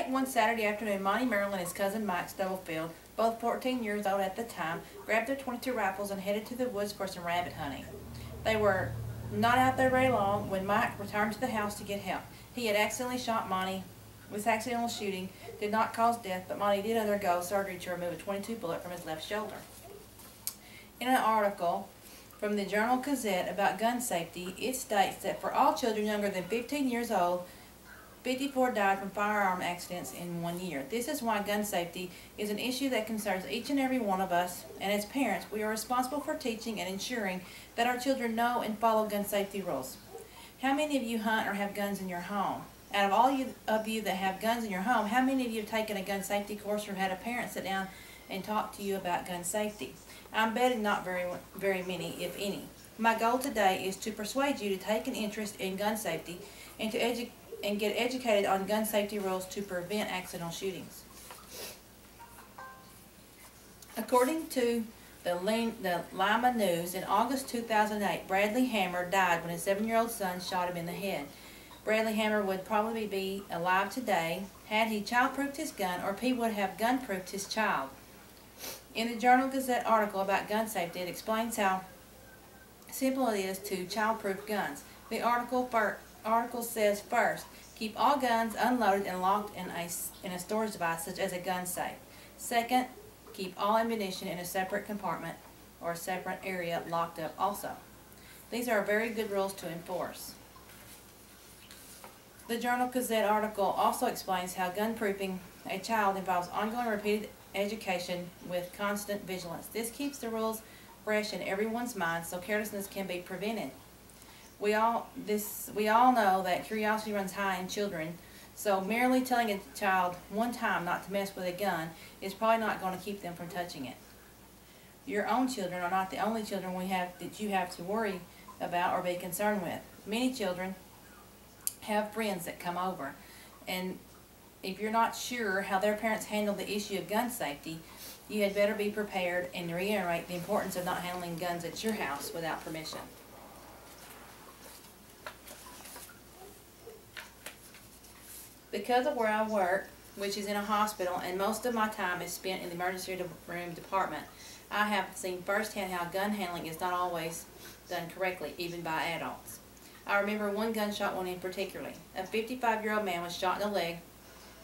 Late one Saturday afternoon, Monty Merrill and his cousin Mike Stubblefield, both 14 years old at the time, grabbed their .22 rifles and headed to the woods for some rabbit hunting. They were not out there very long when Mike returned to the house to get help. He had accidentally shot Monty. This accidental shooting did not cause death, but Monty did undergo surgery to remove a .22 bullet from his left shoulder. In an article from the Journal-Gazette about gun safety, it states that for all children younger than 15 years old, 54 died from firearm accidents in 1 year. This is why gun safety is an issue that concerns each and every one of us, and as parents, we are responsible for teaching and ensuring that our children know and follow gun safety rules. How many of you hunt or have guns in your home? Out of all of you that have guns in your home, how many of you have taken a gun safety course or had a parent sit down and talk to you about gun safety? I'm betting not very many, if any. My goal today is to persuade you to take an interest in gun safety and to get educated on gun safety rules to prevent accidental shootings. According to the Lima News, in August 2008, Bradley Hammer died when his 7-year-old son shot him in the head. Bradley Hammer would probably be alive today had he child-proofed his gun, or he would have gun-proofed his child. In the Journal-Gazette article about gun safety, it explains how simple it is to child-proof guns. The article says, first, keep all guns unloaded and locked in a storage device such as a gun safe. Second, keep all ammunition in a separate compartment or a separate area locked up also. These are very good rules to enforce. The Journal-Gazette article also explains how gun-proofing a child involves ongoing repeated education with constant vigilance. This keeps the rules fresh in everyone's mind so carelessness can be prevented. We all know that curiosity runs high in children, so merely telling a child one time not to mess with a gun is probably not going to keep them from touching it. Your own children are not the only children that you have to worry about or be concerned with. Many children have friends that come over, and if you're not sure how their parents handle the issue of gun safety, you had better be prepared and reiterate the importance of not handling guns at your house without permission. Because of where I work, which is in a hospital, and most of my time is spent in the emergency room department, I have seen firsthand how gun handling is not always done correctly, even by adults. I remember one gunshot wound in particular. A 55-year-old man was shot in the leg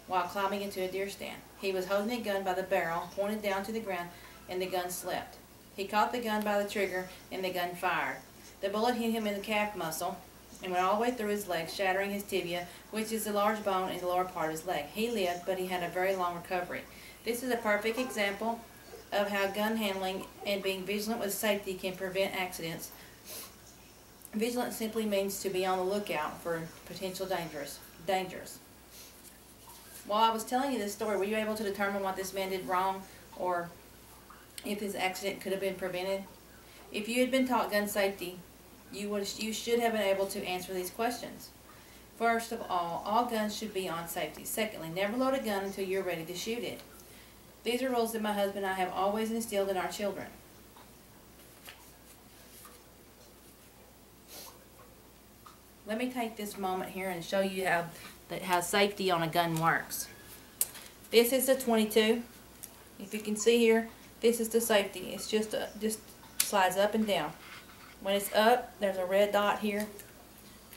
while climbing into a deer stand. He was holding a gun by the barrel, pointed down to the ground, and the gun slipped. He caught the gun by the trigger, and the gun fired. The bullet hit him in the calf muscle and went all the way through his leg, shattering his tibia, which is the large bone in the lower part of his leg. He lived, but he had a very long recovery. This is a perfect example of how gun handling and being vigilant with safety can prevent accidents. Vigilant simply means to be on the lookout for potential dangers. While I was telling you this story, were you able to determine what this man did wrong, or if his accident could have been prevented? If you had been taught gun safety, you should have been able to answer these questions. First of all guns should be on safety. Secondly, never load a gun until you're ready to shoot it. These are rules that my husband and I have always instilled in our children. Let me take this moment here and show you how safety on a gun works. This is a .22. If you can see here, this is the safety. It's just slides up and down. When it's up, there's a red dot here.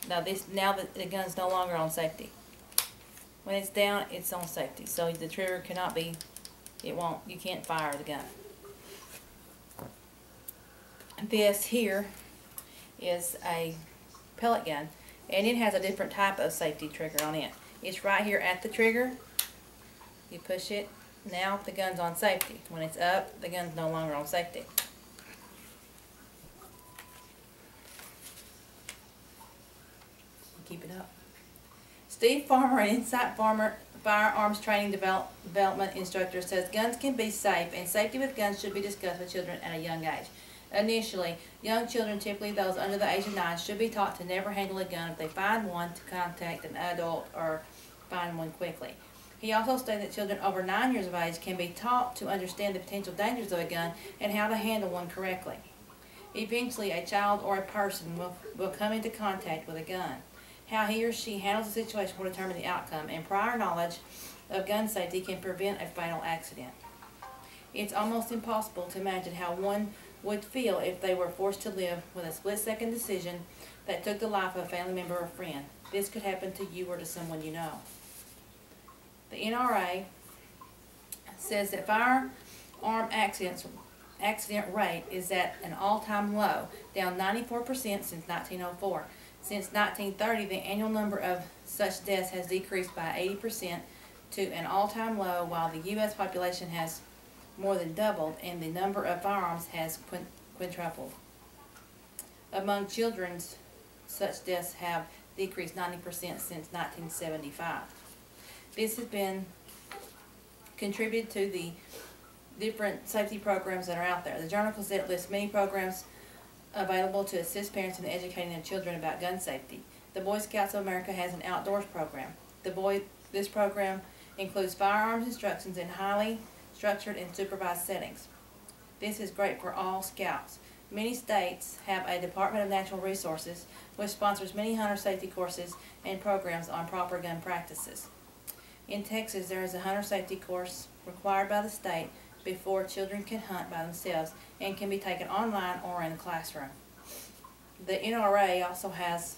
Now the gun's no longer on safety. When it's down, it's on safety. So the trigger cannot be. You can't fire the gun. This here is a pellet gun, and it has a different type of safety trigger on it. It's right here at the trigger. You push it. Now the gun's on safety. When it's up, the gun's no longer on safety. Keep it up. Steve Farmer, an Insight firearms training development instructor, says guns can be safe, and safety with guns should be discussed with children at a young age. Initially, young children, typically those under the age of 9, should be taught to never handle a gun if they find one, to contact an adult or find one quickly. He also stated that children over 9 years of age can be taught to understand the potential dangers of a gun and how to handle one correctly. Eventually, a child or a person will come into contact with a gun. How he or she handles the situation will determine the outcome, and prior knowledge of gun safety can prevent a fatal accident. It's almost impossible to imagine how one would feel if they were forced to live with a split-second decision that took the life of a family member or friend. This could happen to you or to someone you know. The NRA says that firearm accident rate is at an all-time low, down 94% since 1904. Since 1930, the annual number of such deaths has decreased by 80% to an all-time low, while the U.S. population has more than doubled and the number of firearms has quintupled. Among children, such deaths have decreased 90% since 1975. This has been contributed to the different safety programs that are out there. The Journal Gazette lists many programs available to assist parents in educating their children about gun safety. The Boy Scouts of America has an outdoors program. This program includes firearms instructions in highly structured and supervised settings. This is great for all scouts. Many states have a Department of Natural Resources which sponsors many hunter safety courses and programs on proper gun practices. In Texas, there is a hunter safety course required by the state before children can hunt by themselves and can be taken online or in the classroom. The NRA also has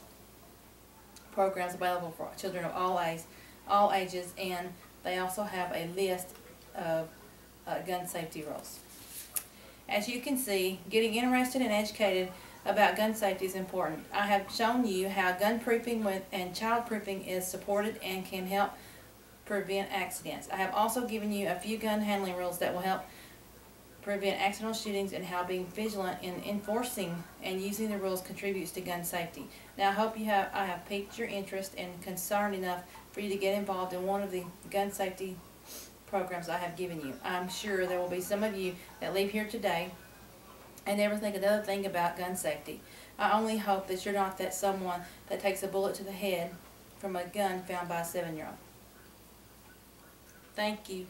programs available for children of all ages, and they also have a list of gun safety rules. As you can see, getting interested and educated about gun safety is important. I have shown you how gun proofing and child proofing is supported and can help prevent accidents. I have also given you a few gun handling rules that will help prevent accidental shootings and how being vigilant in enforcing and using the rules contributes to gun safety. Now I hope I have piqued your interest and concern enough for you to get involved in one of the gun safety programs I have given you. I'm sure there will be some of you that leave here today and never think another thing about gun safety. I only hope that you're not that someone that takes a bullet to the head from a gun found by a 7-year-old. Thank you.